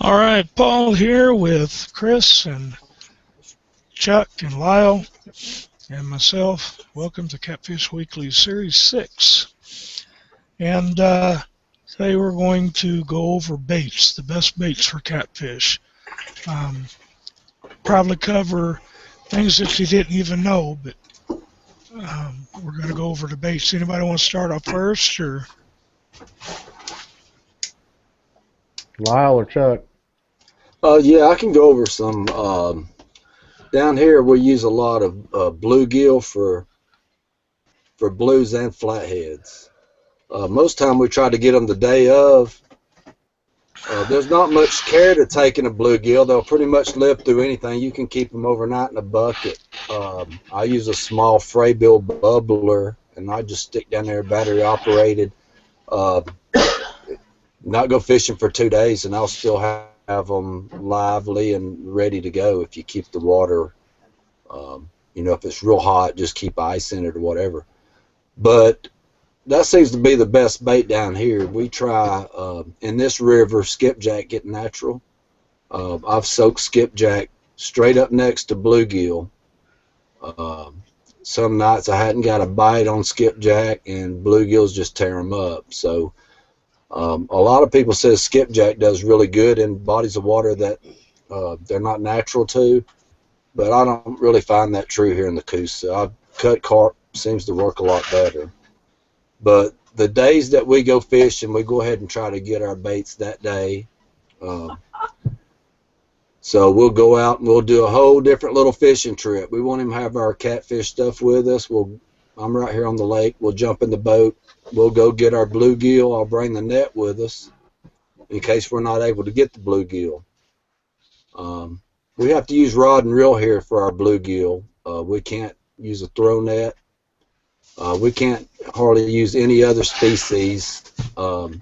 All right, Paul here with Chris and Chuck and Lyle and myself. Welcome to Catfish Weekly Series 6. And today we're going to go over baits, the best baits for catfish. Probably cover things that you didn't even know, but we're going to go over the baits. Anybody want to start off first? Or Lyle or Chuck? Yeah, I can go over some. Down here, we use a lot of bluegill for blues and flatheads. Most time we try to get them the day of. There's not much care to take in a bluegill. They'll pretty much live through anything. You can keep them overnight in a bucket. I use a small Fraybill bubbler, and I just stick down there, battery operated. Not go fishing for 2 days, and I'll still have them lively and ready to go if you keep the water, if it's real hot, just keep ice in it or whatever. But that seems to be the best bait down here. We try, in this river, skipjack get natural. I've soaked skipjack straight up next to bluegill. Some nights I hadn't got a bite on skipjack, and bluegills just tear them up. So a lot of people say skipjack does really good in bodies of water that they're not natural to, but I don't really find that true here in the Coosa. Cut carp seems to work a lot better. But the days that we go fishing, we go ahead and try to get our baits that day. So we'll go out and we'll do a whole different little fishing trip. We won't even have our catfish stuff with us. I'm right here on the lake. We'll jump in the boat. We'll go get our bluegill. I'll bring the net with us in case we're not able to get the bluegill. We have to use rod and reel here for our bluegill. We can't use a throw net. We can't hardly use any other species of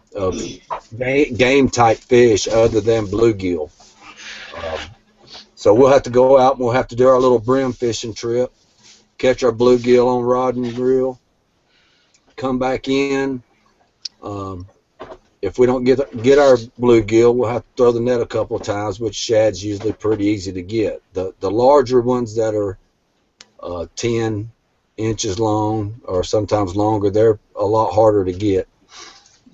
game-type fish other than bluegill. So we'll have to go out and we'll have to do our little brim fishing trip, catch our bluegill on rod and reel, come back in. If we don't get our bluegill, we'll have to throw the net a couple of times, which shad's usually pretty easy to get. The larger ones that are 10 inches long or sometimes longer, they're a lot harder to get.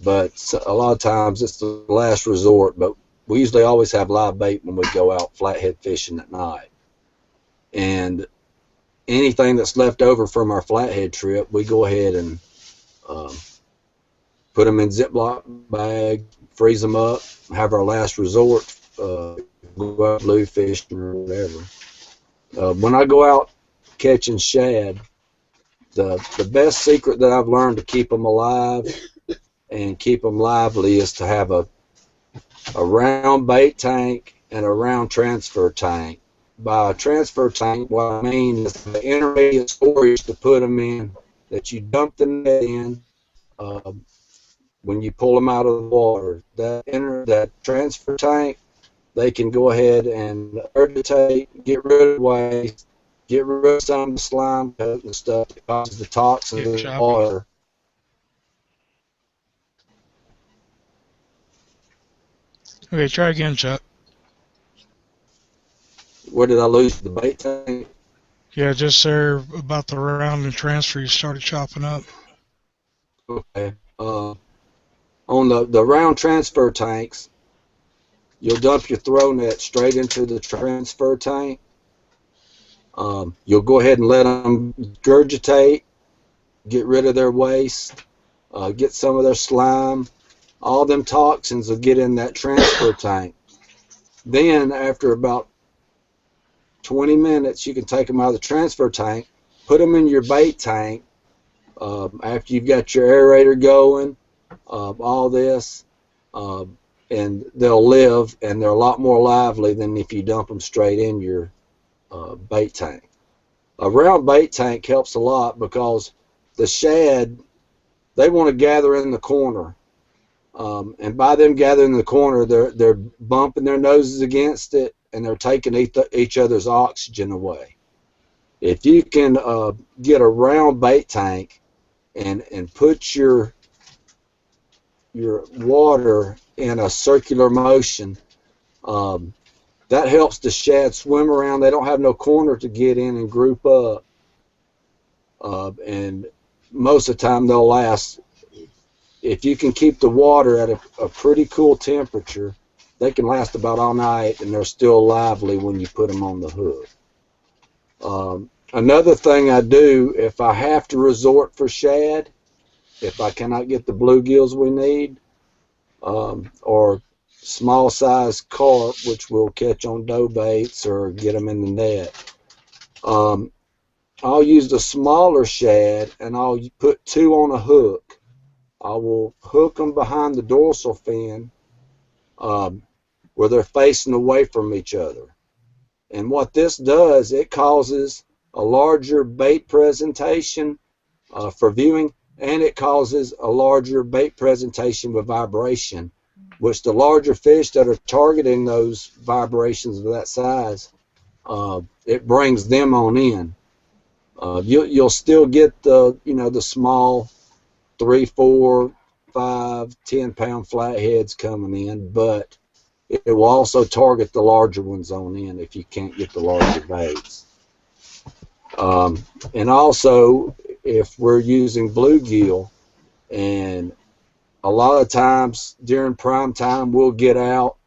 But a lot of times it's the last resort. But we usually always have live bait when we go out flathead fishing at night. And anything that's left over from our flathead trip, we go ahead and put them in Ziploc bag, freeze them up, have our last resort, go out blue fishing or whatever. When I go out catching shad, the best secret that I've learned to keep them alive and keep them lively is to have a round bait tank and a round transfer tank. By a transfer tank, what I mean is the intermediate storage to put them in that you dump the net in when you pull them out of the water. That transfer tank, they can go ahead and regurgitate, get rid of waste, get rid of some of the slime coat and stuff that causes the toxins in the water. okay, try again, Chuck. Where did I lose the bait tank? Yeah, just there about the round and transfer you started chopping up. Okay. On the round transfer tanks, you'll dump your throw net straight into the transfer tank. You'll go ahead and let them regurgitate, get rid of their waste, get some of their slime. All them toxins will get in that transfer tank. Then, after about 20 minutes, you can take them out of the transfer tank, put them in your bait tank. After you've got your aerator going, all this, and they'll live, and they're a lot more lively than if you dump them straight in your bait tank. A round bait tank helps a lot because the shad, they want to gather in the corner. And by them gathering in the corner, they're bumping their noses against it, and they're taking each other's oxygen away. If you can get a round bait tank and put your water in a circular motion, That helps the shad swim around. They don't have no corner to get in and group up. And most of the time they'll last. If you can keep the water at a pretty cool temperature, they can last about all night, and they're still lively when you put them on the hook. Another thing I do, if I have to resort for shad, if I cannot get the bluegills we need, or small size carp, which we'll catch on dough baits or get them in the net, I'll use the smaller shad, and I'll put 2 on a hook. I will hook them behind the dorsal fin where they're facing away from each other. And what this does, it causes a larger bait presentation for viewing, and it causes a larger bait presentation with vibration, which the larger fish that are targeting those vibrations of that size, it brings them on in. You'll still get the small 3, 4, 5, 10-pound flatheads coming in, but it will also target the larger ones on in if you can't get the larger baits. And also, if we're using bluegill, and a lot of times during prime time we'll get out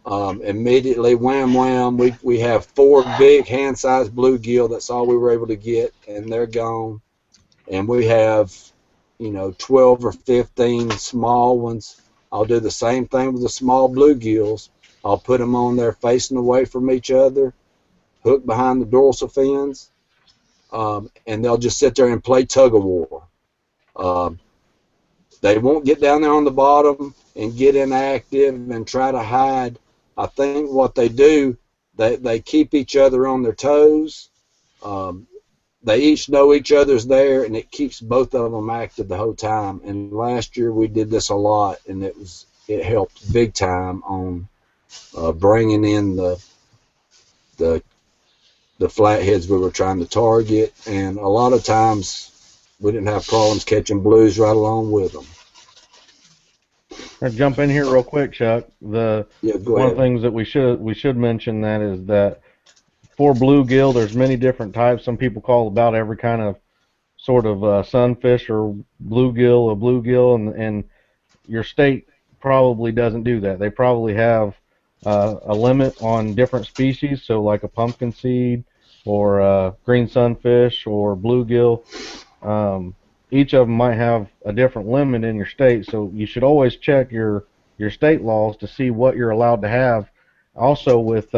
immediately, wham wham, we have 4 big hand-sized bluegill. That's all we were able to get, and they're gone. And we have 12 or 15 small ones. I'll do the same thing with the small bluegills. I'll put them on there facing away from each other, hook behind the dorsal fins, and they'll just sit there and play tug of war. They won't get down there on the bottom and get inactive and try to hide. I think what they do, they keep each other on their toes. They each know each other's there, and it keeps both of them active the whole time. And last year we did this a lot, and it helped big time on bringing in the flatheads we were trying to target. And a lot of times we didn't have problems catching blues right along with them. I'll jump in here real quick, Chuck. Go One ahead. of the things that we should mention that is that for bluegill, there's many different types. Some people call about every kind of sort of sunfish or bluegill a bluegill, and your state probably doesn't do that. They probably have a limit on different species, so like a pumpkin seed or green sunfish or bluegill. Each of them might have a different limit in your state, so you should always check your state laws to see what you're allowed to have. Also with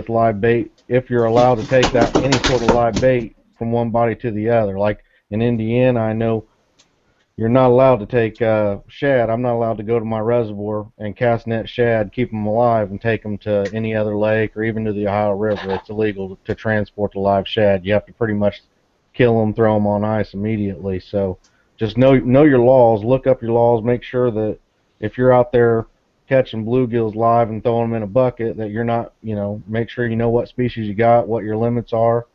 live bait, if you're allowed to take that any sort of live bait from one body to the other. Like in Indiana, I know you're not allowed to take shad. I'm not allowed to go to my reservoir and cast net shad, keep them alive, and take them to any other lake or even to the Ohio River. It's illegal to transport the live shad. You have to pretty much kill them, throw them on ice immediately. So just know your laws. Look up your laws. Make sure that if you're out there catching bluegills live and throwing them in a bucket, that you're not, make sure you know what species you got, what your limits are.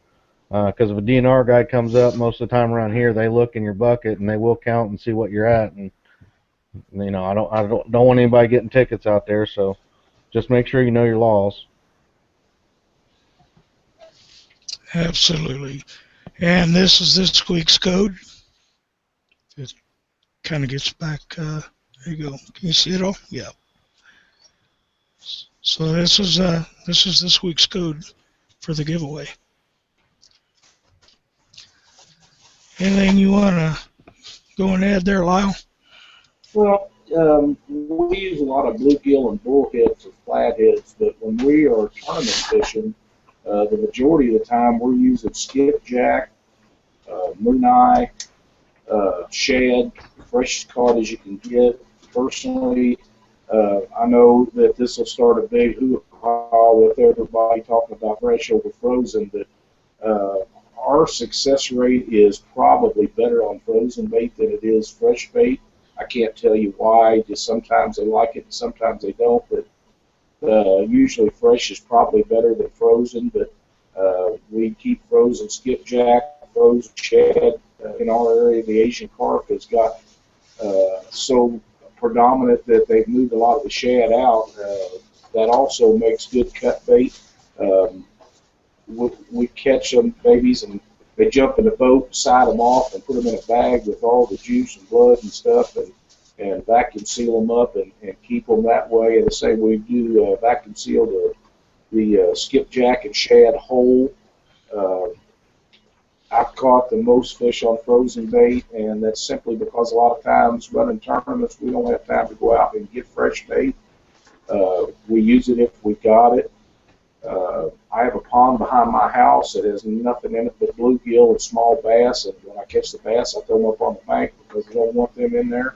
Because if a DNR guy comes up, most of the time around here, they look in your bucket and they will count and see what you're at. And I don't want anybody getting tickets out there. So just make sure you know your laws. Absolutely. And this is this week's code. It kind of gets back. There you go. Can you see it all? Yeah. So this is this week's code for the giveaway. Anything you want to go and add there, Lyle? Well, we use a lot of bluegill and bullheads or flatheads, but when we are tournament fishing, the majority of the time we're using skipjack, moon eye, shad, freshest caught as you can get. Personally, I know that this will start a big hoo-ha with everybody talking about fresh over frozen, but our success rate is probably better on frozen bait than it is fresh bait. I can't tell you why. Just sometimes they like it, and sometimes they don't. But usually fresh is probably better than frozen. But we keep frozen skipjack, frozen shad in our area. The Asian carp has got so predominant that they've moved a lot of the shad out. that also makes good cut bait. We catch them babies and they jump in the boat, side them off, and put them in a bag with all the juice and blood and stuff, and vacuum seal them up and keep them that way. And the same we do vacuum seal the skipjack and shad whole. I've caught the most fish on frozen bait, and that's simply because a lot of times running tournaments, we don't have time to go out and get fresh bait. We use it if we got it. I have a pond behind my house that has nothing in it but bluegill and small bass, and when I catch the bass, I throw them up on the bank because I don't want them in there.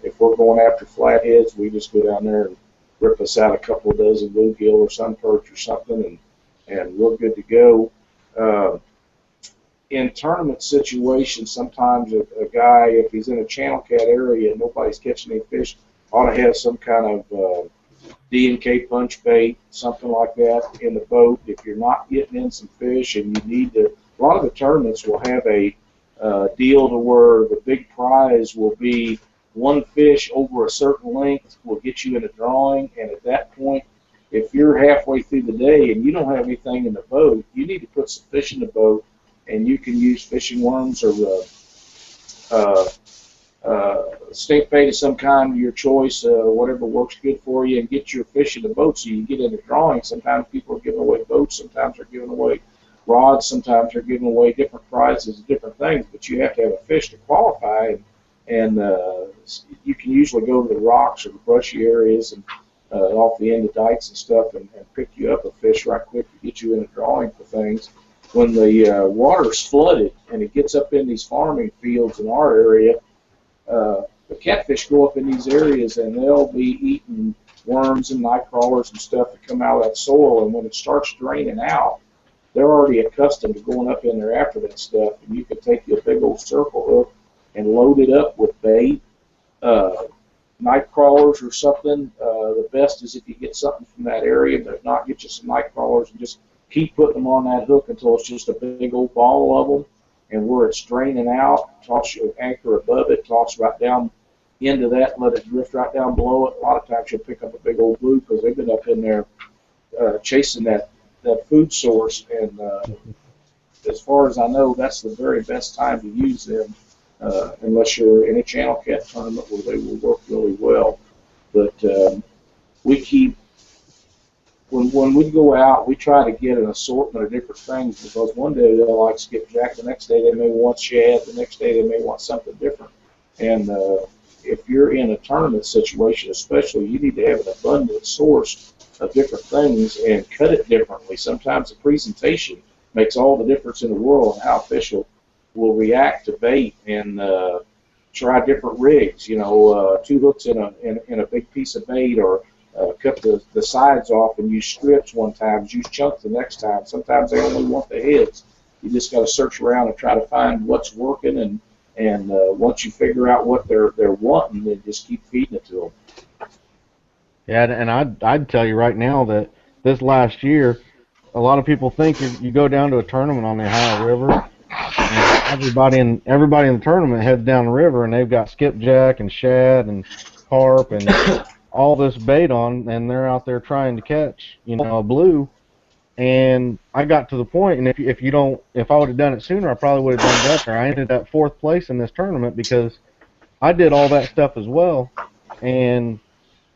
If we're going after flatheads, we just go down there and rip us out a couple of dozen bluegill or sun perch or something, and we're good to go. In tournament situations, sometimes a guy, if he's in a channel cat area and nobody's catching any fish, ought to have some kind of D&K punch bait, something like that in the boat. If you're not getting in some fish and you need to, a lot of the tournaments will have a deal to where the big prize will be one fish over a certain length will get you in a drawing, and at that point, if you're halfway through the day and you don't have anything in the boat, you need to put some fish in the boat, and you can use fishing worms or stink bait of some kind of your choice, whatever works good for you, and get your fish in the boat so you get in a drawing. Sometimes people are giving away boats, sometimes they're giving away rods, sometimes they're giving away different prizes, different things, but you have to have a fish to qualify, and you can usually go to the rocks or the brushy areas and off the end of dikes and stuff and pick you up a fish right quick to get you in a drawing for things. When the water's flooded and it gets up in these farming fields in our area, the catfish go up in these areas and they'll be eating worms and night crawlers and stuff that come out of that soil, and when it starts draining out, they're already accustomed to going up in there after that stuff, and you can take your big old circle hook and load it up with bait, night crawlers or something. The best is if you get something from that area, but if not, get you some night crawlers and just keep putting them on that hook until it's just a big old ball of them. And where it's draining out, toss your anchor above it, toss right down into that, and let it drift right down below it. A lot of times you'll pick up a big old blue because they've been up in there chasing that food source. And as far as I know, that's the very best time to use them, unless you're in a channel cat tournament where they will work really well. But we keep, when we go out, we try to get an assortment of different things, because one day they'll like skipjack, the next day they may want shad, the next day they may want something different. And if you're in a tournament situation especially, you need to have an abundant source of different things and cut it differently. Sometimes the presentation makes all the difference in the world, and how fish will react to bait, and try different rigs. You know, 2 hooks in a big piece of bait, or cut the sides off and use strips one time, use chunks the next time. Sometimes they only want the heads. You just got to search around and try to find what's working, and once you figure out what they're wanting, then just keep feeding it to them. Yeah, and I'd tell you right now that this last year, a lot of people think you go down to a tournament on the Ohio River, and everybody in the tournament heads down the river, and they've got skipjack and shad and carp and all this bait on, and they're out there trying to catch, you know, a blue. And I got to the point, and if I would have done it sooner, I probably would have done better. I ended up 4th place in this tournament because I did all that stuff as well. And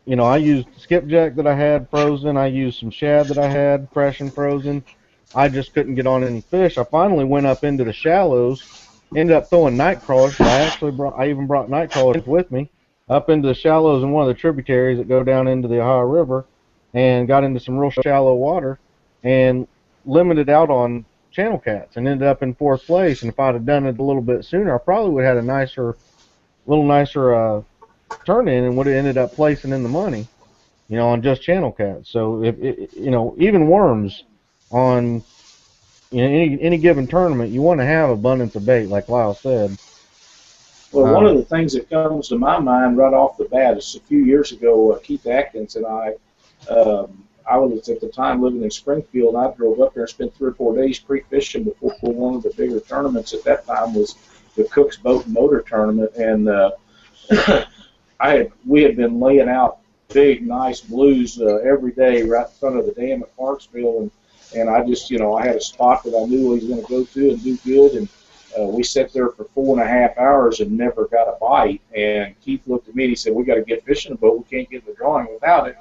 you know, I used skipjack that I had frozen. I used some shad that I had fresh and frozen. I just couldn't get on any fish. I finally went up into the shallows, ended up throwing night crawlers. I even brought night crawlers with me up into the shallows in one of the tributaries that go down into the Ohio River, and got into some real shallow water and limited out on channel cats and ended up in 4th place. And if I'd have done it a little bit sooner, I probably would have had a little nicer turn in, and would have ended up placing in the money, you know, on just channel cats. So you know, even worms on, you know, any given tournament, you want to have abundance of bait, like Lyle said. Well, one of the things that comes to my mind right off the bat is a few years ago, Keith Atkins and I was at the time living in Springfield, and I drove up there and spent 3 or 4 days pre-fishing before one of the bigger tournaments at that time was the Cook's Boat and Motor Tournament, and we had been laying out big, nice blues every day right in front of the dam at Clarksville, and I just, I had a spot that I knew he was going to go to and do good, and we sat there for 4.5 hours and never got a bite. And Keith looked at me and he said, "We got to get fish in the boat. We can't get in the drawing without it."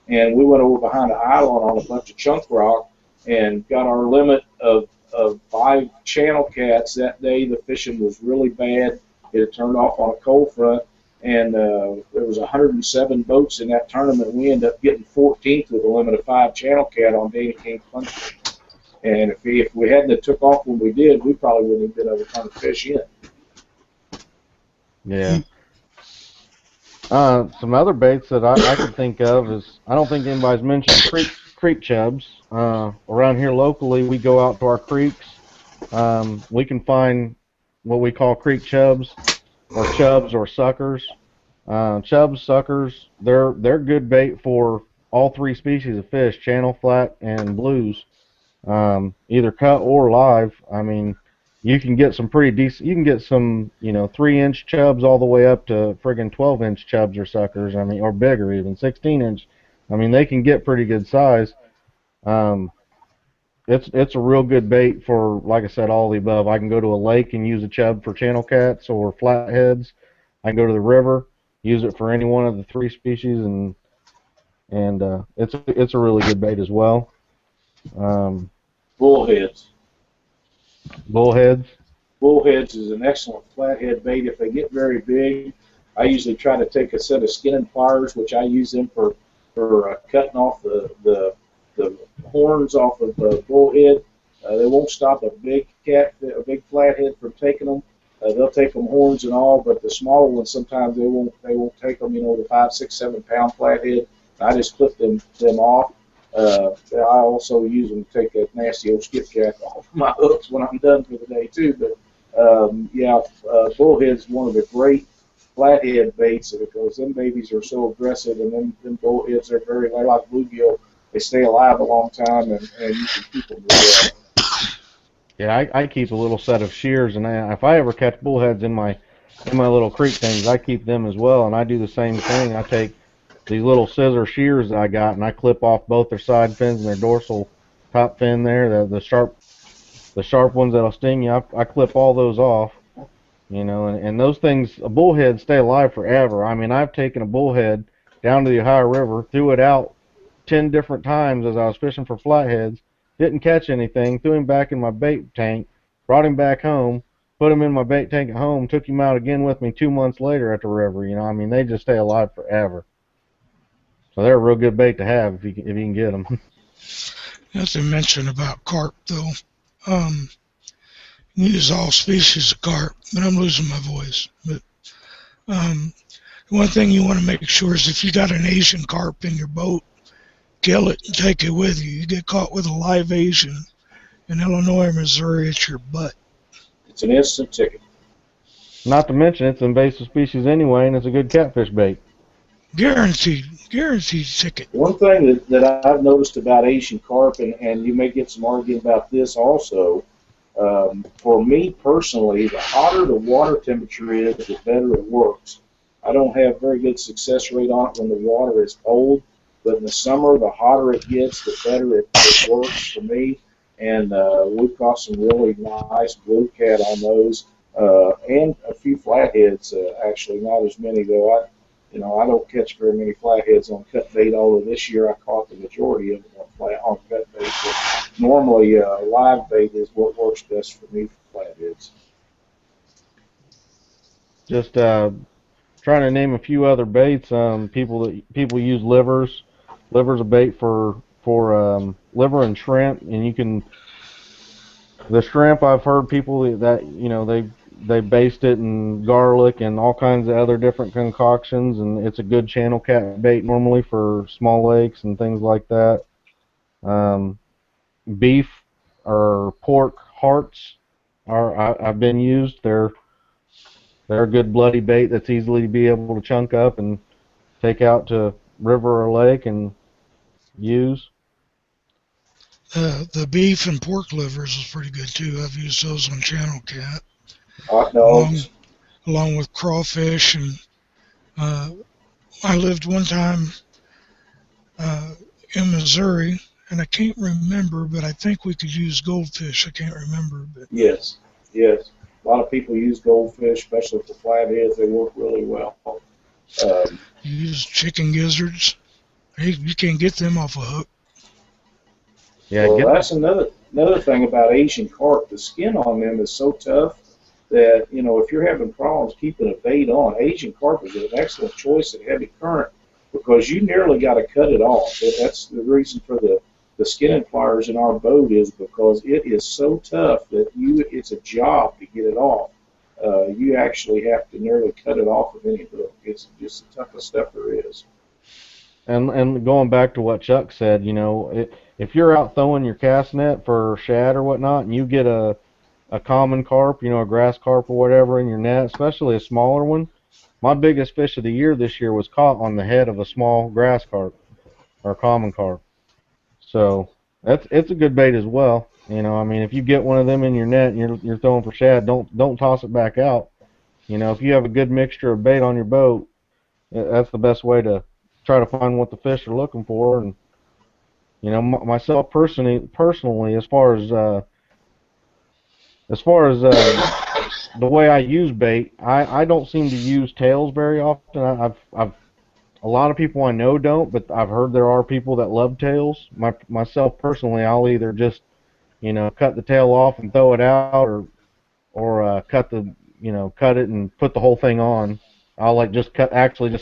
And we went over behind the island on a bunch of chunk rock and got our limit of 5 channel cats that day. The fishing was really bad. It had turned off on a cold front, and there was 107 boats in that tournament. We ended up getting 14th with a limit of 5 channel cat on Danny King Country. And if we hadn't have took off when we did, we probably wouldn't have been able to turn the fish in. Yeah. Some other baits that I could think of is, I don't think anybody's mentioned creek chubs. Around here locally, we go out to our creeks. We can find what we call creek chubs or suckers. Chubs, suckers, they're good bait for all 3 species of fish: channel, flat, and blues. Either cut or live. I mean, you can get some pretty decent. You can get some, 3-inch chubs all the way up to friggin' 12-inch chubs or suckers. I mean, or bigger even, 16-inch. I mean, they can get pretty good size. It's a real good bait for, like I said, all the above. I can go to a lake and use a chub for channel cats or flatheads. I can go to the river, use it for any one of the 3 species, and it's a really good bait as well. Bullheads. Bullheads. Bullheads is an excellent flathead bait. If they get very big, I usually try to take a set of skinning pliers, which I use them for cutting off the horns off of the bullhead. They won't stop a big flathead from taking them. They'll take them horns and all, but the smaller ones sometimes they won't take them. The 5, 6, 7 pound flathead. I just clip them off. I also use them to take that nasty old skipjack off my hooks when I'm done for the day too. But bullhead's one of the great flathead baits because them babies are so aggressive, and them bullheads they're like bluegill. They stay alive a long time, and you can keep them really well. Yeah, I keep a little set of shears, and if I ever catch bullheads in my little creek things, I keep them as well, and I do the same thing. I take these little scissor shears that I got, and I clip off both their side fins and their dorsal top fin there, the sharp ones that'll sting you. I clip all those off, and those things, a bullhead stay alive forever. I mean, I've taken a bullhead down to the Ohio River, threw it out 10 different times as I was fishing for flatheads, didn't catch anything, threw him back in my bait tank, brought him back home, put him in my bait tank at home, took him out again with me 2 months later at the river. I mean, they just stay alive forever. So they're a real good bait to have if you can get them. Not to mention about carp, though. You use all species of carp, but I'm losing my voice. But one thing you want to make sure is if you got an Asian carp in your boat, kill it and take it with you. You get caught with a live Asian in Illinois or Missouri, it's your butt. It's an instant ticket. Not to mention it's an invasive species anyway, and it's a good catfish bait. Guaranteed ticket. One thing that I've noticed about Asian carp, and you may get some argument about this also, for me personally, the hotter the water temperature is, the better it works. I don't have very good success rate on it when the water is cold, but in the summer, the hotter it gets, the better it works for me. And we've caught some really nice blue cat on those, and a few flatheads, actually, not as many though. I don't catch very many flatheads on cut bait, although this year I caught the majority of them on cut bait. But normally, live bait is what works best for me for flatheads. Just trying to name a few other baits. People use livers. Liver's a bait for liver and shrimp, and the shrimp, I've heard people that they baste it in garlic and all kinds of other different concoctions, and it's a good channel cat bait normally for small lakes and things like that. Beef or pork hearts I've been used. They're a good bloody bait that's easily to be able to chunk up and take out to river or lake and use. The beef and pork livers is pretty good too. I've used those on channel cat. Hot dogs. Along with crawfish, and I lived one time in Missouri, and I can't remember, but I think we could use goldfish. I can't remember, but Yes, yes. A lot of people use goldfish, especially for flatheads. They work really well. you use chicken gizzards. Hey, you can't get them off a hook. Yeah, Well, get that's another thing about Asian carp. The skin on them is so tough that, you know, if you're having problems keeping a bait on, Asian carp is an excellent choice at heavy current because you nearly got to cut it off. That's the reason for the skinning pliers in our boat is because it is so tough that it's a job to get it off. You actually have to nearly cut it off with any hook. It's just the toughest stuff there is. and going back to what Chuck said, you know, if you're out throwing your cast net for shad or whatnot, and you get a common carp, you know, a grass carp or whatever in your net, especially a smaller one. My biggest fish of the year this year was caught on the head of a small grass carp or common carp. So it's a good bait as well. You know, I mean, if you get one of them in your net and you're throwing for shad, don't toss it back out. You know, if you have a good mixture of bait on your boat, that's the best way to try to find what the fish are looking for. And you know, myself personally, as far as the way I use bait, I don't seem to use tails very often. I've a lot of people I know don't, but I've heard there are people that love tails. Myself personally, I'll either just, you know, cut the tail off and throw it out, or cut it and put the whole thing on. I'll like just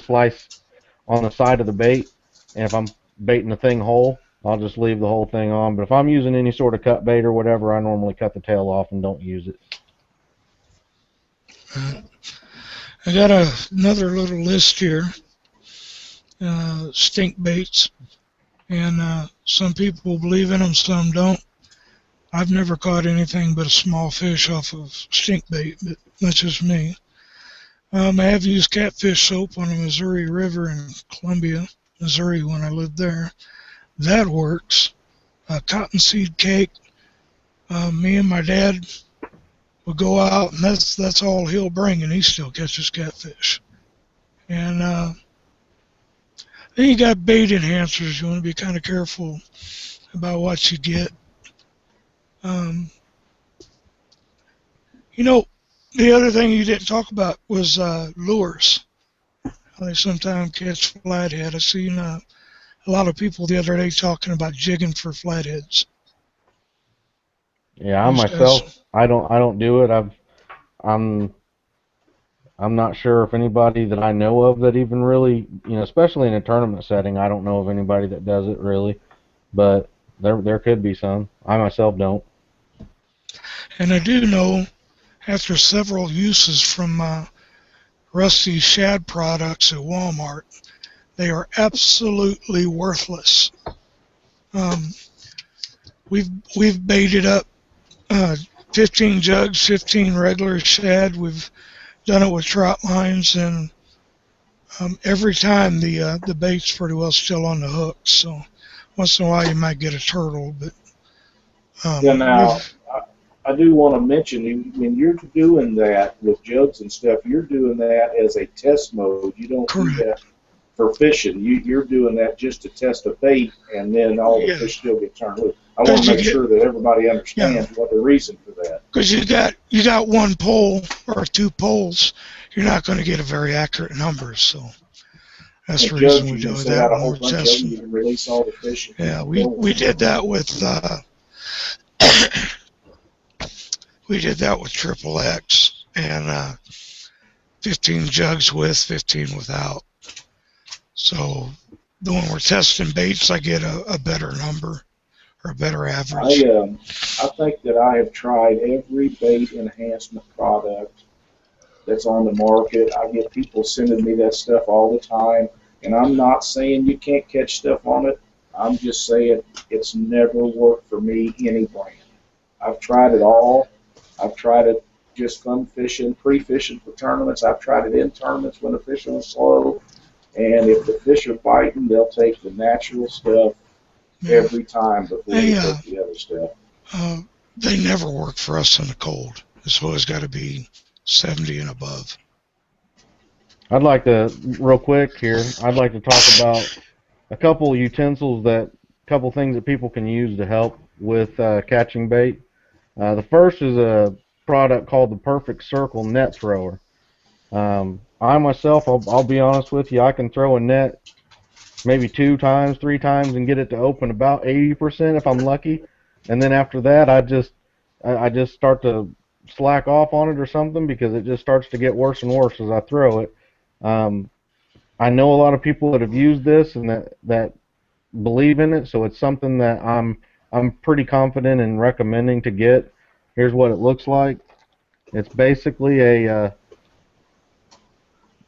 slice on the side of the bait, and if I'm baiting the thing whole, I'll just leave the whole thing on. But if I'm using any sort of cut bait or whatever, I normally cut the tail off and don't use it. I got another little list here. Stink baits, and some people believe in them, some don't. I've never caught anything but a small fish off of stink bait, but that's just me. I have used catfish soap on the Missouri River in Columbia, Missouri when I lived there. That works. Cottonseed cake. Me and my dad would go out, and that's all he'll bring, and he still catches catfish. And then you got bait enhancers. You want to be kind of careful about what you get. You know, the other thing you didn't talk about was lures. They sometimes catch flathead. I seen a lot of people the other day talking about jigging for flatheads. Yeah, I These myself, guys, I don't do it. I'm I'm not sure if anybody that I know of that even really, you know, especially in a tournament setting, I don't know of anybody that does it really, but there could be some. I myself don't. and I do know after several uses from Rusty's shad products at Walmart, they are absolutely worthless. Um, we've baited up 15 jugs, 15 regular shad. We've done it with trout lines, and every time the bait's pretty well still on the hook. So once in a while you might get a turtle, but Yeah, now, we've I do want to mention, when you're doing that with jugs and stuff, you're doing that as a test mode. You don't do correct. that for fishing. You're doing that just to test a bait, and then all the Yeah, fish still get turned loose. I want because to you make get sure that everybody yeah, understands what the reason for that. because you got one pole or two poles, you're not going to get a very accurate number. So that's With the jugs, reason we you can do set out that a when whole we're bunch of them. testing. You can release all the fish and keep Yeah, them we going. did that with we did that with Triple X and 15 jugs with, 15 without. So when we're testing baits, I get a better number or a better average. I think that I have tried every bait enhancement product that's on the market. I get people sending me that stuff all the time, and I'm not saying you can't catch stuff on it. I'm just saying it's never worked for me, any brand. I've tried it all. I've tried it just fun fishing, pre-fishing for tournaments. I've tried it in tournaments when the fishing was slow. And if the fish are biting, they'll take the natural stuff Yeah, every time before they they take the other stuff. uh, they never work for us in the cold. It's always got to be 70 and above. I'd like to real quick here. I'd like to talk about a couple utensils couple things that people can use to help with catching bait. The first is a product called the Perfect Circle Net Thrower. I myself, I'll be honest with you, I can throw a net maybe 2 times, 3 times, and get it to open about 80% if I'm lucky. And then after that, I just start to slack off on it or something because it just starts to get worse and worse as I throw it. Um, I know a lot of people that have used this and that believe in it, so it's something that I'm pretty confident in recommending to get. Here's what it looks like. It's basically a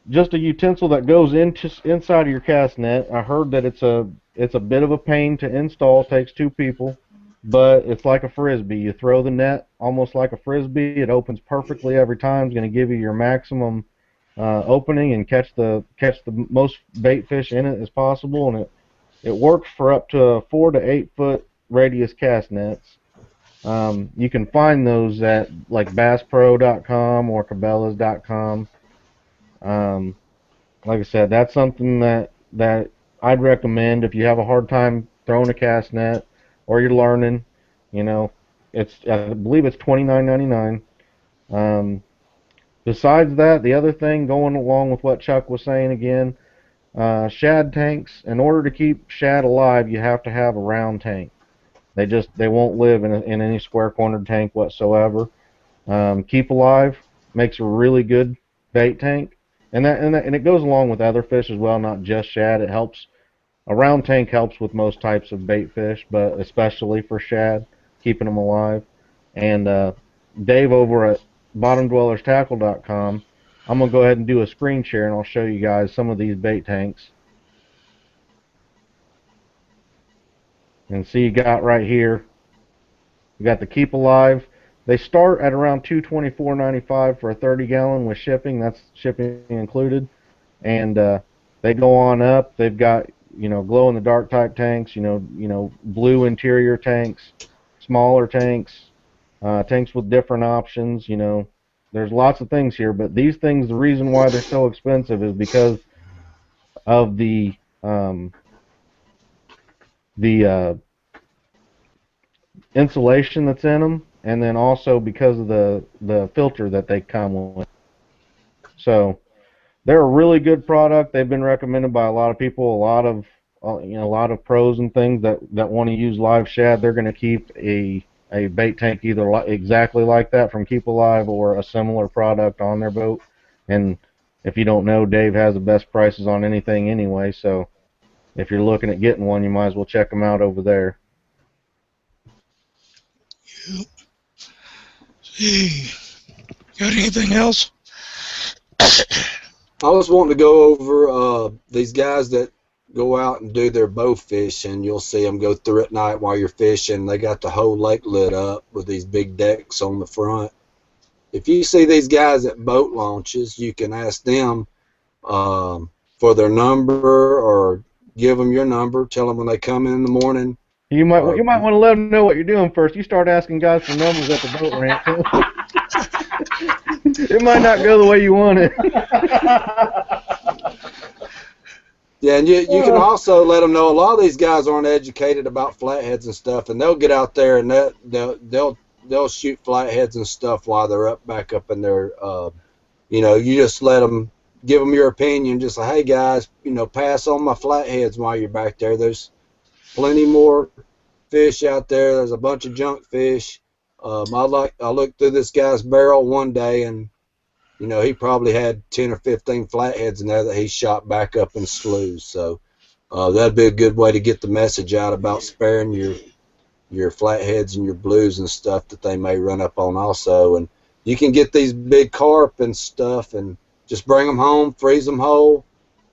just a utensil that goes inside of your cast net. I heard that it's a bit of a pain to install. Takes 2 people, but it's like a frisbee. You throw the net almost like a frisbee. It opens perfectly every time. It's going to give you your maximum opening and catch the most bait fish in it as possible. And it works for up to 4 to 8 foot radius cast nets. You can find those at like BassPro.com or Cabela's.com. Like I said, that's something that I'd recommend if you have a hard time throwing a cast net or you're learning. You know, I believe it's $29.99. Besides that, the other thing going along with what Chuck was saying again, shad tanks. In order to keep shad alive, you have to have a round tank. They won't live in any square cornered tank whatsoever. Keep Alive makes a really good bait tank, and it goes along with other fish as well, not just shad. It helps. A round tank helps with most types of bait fish, but especially for shad, keeping them alive. And Dave over at BottomDwellersTackle.com, I'm gonna go ahead and do a screen share, and I'll show you guys some of these bait tanks. And see, you got right here, you got the Keep Alive. They start at around $224.95 for a 30-gallon with shipping. That's shipping included. And they go on up. They've got, glow-in-the-dark type tanks, blue interior tanks, smaller tanks, tanks with different options. There's lots of things here. But these things, the reason why they're so expensive is because of the insulation that's in them, and then also because of the filter that they come with. So they're a really good product. They've been recommended by a lot of people, a lot of pros and things that want to use live shad. They're going to keep a bait tank either exactly like that from Keep Alive or a similar product on their boat. And if you don't know, Dave has the best prices on anything anyway, so if you're looking at getting one, you might as well check them out over there. Yep. See, got anything else? I was wanting to go over these guys that go out and do their bow fishing. You'll see them go through at night while you're fishing. They got the whole lake lit up with these big decks on the front. If you see these guys at boat launches, you can ask them for their number or give them your number. Tell them when they come in the morning. You might want to let them know what you're doing first. You start asking guys for numbers at the boat ramp. It might not go the way you want it. Yeah, and you can also let them know a lot of these guys aren't educated about flatheads and stuff, and they'll get out there and they'll shoot flatheads and stuff while they're back up in their you just let them, give them your opinion, just like, hey guys, pass on my flatheads while you're back there. There's plenty more fish out there. There's a bunch of junk fish. I looked through this guy's barrel one day, and he probably had 10 or 15 flatheads in there that he shot back up in sloughs. So that'd be a good way to get the message out about sparing your flatheads and your blues and stuff that they may run up on also. And you can get these big carp and stuff and just bring them home, freeze them whole.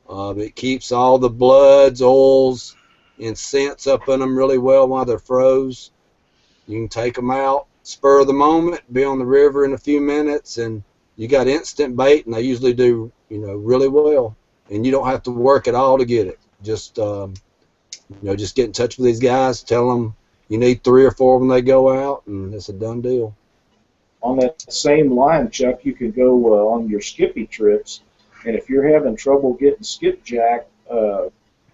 It keeps all the bloods, oils, and scents up in them really well while they're froze. You can take them out, spur of the moment, be on the river in a few minutes, and you got instant bait, and they usually do, really well. And you don't have to work at all to get it. Just, just get in touch with these guys, tell them you need 3 or 4 when they go out, and it's a done deal. On that same line, Chuck, you could go on your skippy trips, and if you're having trouble getting skipjack,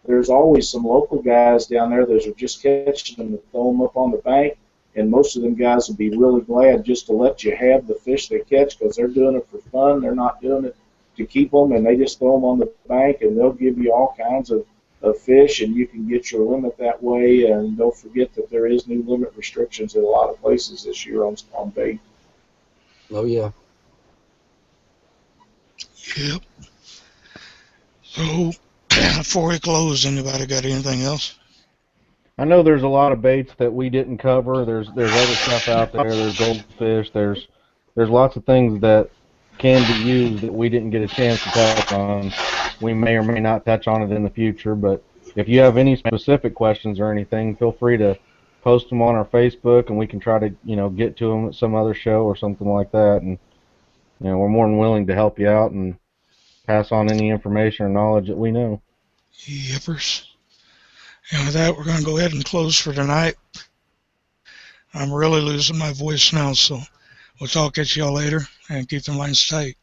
there's there's always some local guys down there that are just catching them and throw them up on the bank. And most of them guys will be really glad just to let you have the fish they catch because they're doing it for fun. They're not doing it to keep them, and they just throw them on the bank, and they'll give you all kinds of fish, and you can get your limit that way. And don't forget that there is new limit restrictions in a lot of places this year on bait. Oh, yeah. Yep. So, before we close, anybody got anything else? I know there's a lot of baits that we didn't cover. There's other stuff out there. There's goldfish. There's lots of things that can be used that we didn't get a chance to touch on. We may or may not touch on it in the future, but if you have any specific questions or anything, feel free to post them on our Facebook, and we can try to get to them at some other show or something like that. And we're more than willing to help you out and pass on any information or knowledge that we know. Yippers. And with that, we're going to go ahead and close for tonight. I'm really losing my voice now, so we'll talk at y'all later, and keep the lines tight.